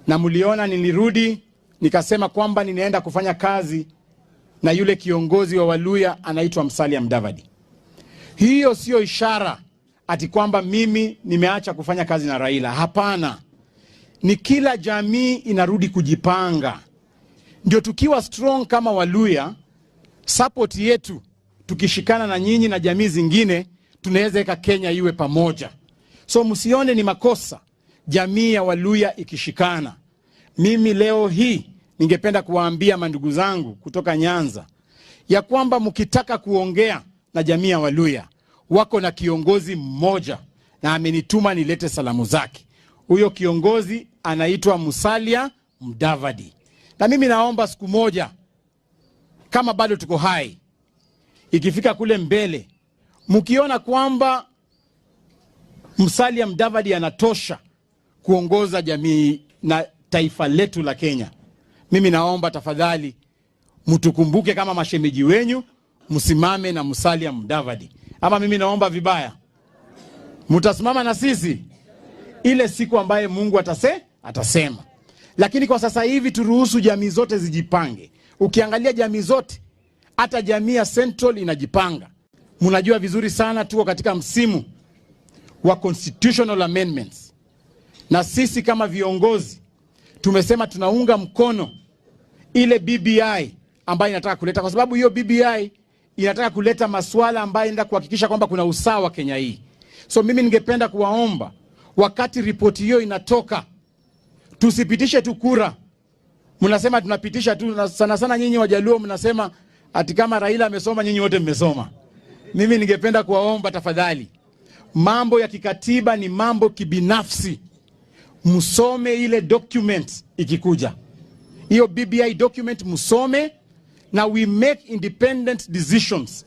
na mliona nilirudi nikasema kwamba ninaenda kufanya kazi na yule kiongozi wa Waluya anaitwa Musalia Mudavadi. Hiyo sio ishara ati kwamba mimi nimeacha kufanya kazi na Raila. Hapana. Ni kila jamii inarudi kujipanga. Ndio tukiwa strong kama Waluya, support yetu tukishikana na nyinyi na jamii zingine, tunaweza weka Kenya iwe pamoja. So msione ni makosa jamii ya Waluya ikishikana. Mimi leo hii ningependa kuwaambia mandugu zangu kutoka Nyanza ya kwamba mkitaka kuongea na jamii ya Waluya, wako na kiongozi mmoja na amenituma nilete salamu zake. Huyo kiongozi anaitwa Musalia Mudavadi. Na mimi naomba siku moja, kama bado tuko hai, ikifika kule mbele, mkiona kwamba Musalia Mudavadi anatosha kuongoza jamii na taifa letu la Kenya, mimi naomba tafadhali mtukumbuke kama mashemeji wenyu, msimame na Musalia Mudavadi. Ama mimi naomba vibaya? Mtasimama na sisi ile siku ambaye Mungu atasema. Lakini kwa sasa hivi turuhusu jamii zote zijipange. Ukiangalia jamii zote, hata jamii ya Central inajipanga. Mnajua vizuri sana tuko katika msimu wa constitutional amendments. Na sisi kama viongozi tumesema tunaunga mkono ile BBI ambayo inataka kuleta, kwa sababu hiyo BBI inataka kuleta masuala ambayo inaenda kuhakikisha kwamba kuna usawa Kenya hii. So mimi ningependa kuwaomba, wakati ripoti hiyo inatoka, tusipitishe tu kura. Mnasema tunapitisha tu, na sana sana nyinyi Wajaluo mnasema ati kama Raila amesoma nyinyi wote mmesoma. Mimi ningependa kuwaomba tafadhali, mambo ya kikatiba ni mambo kibinafsi. Msome ile document ikikuja. Hiyo BBI document msome, na we make independent decisions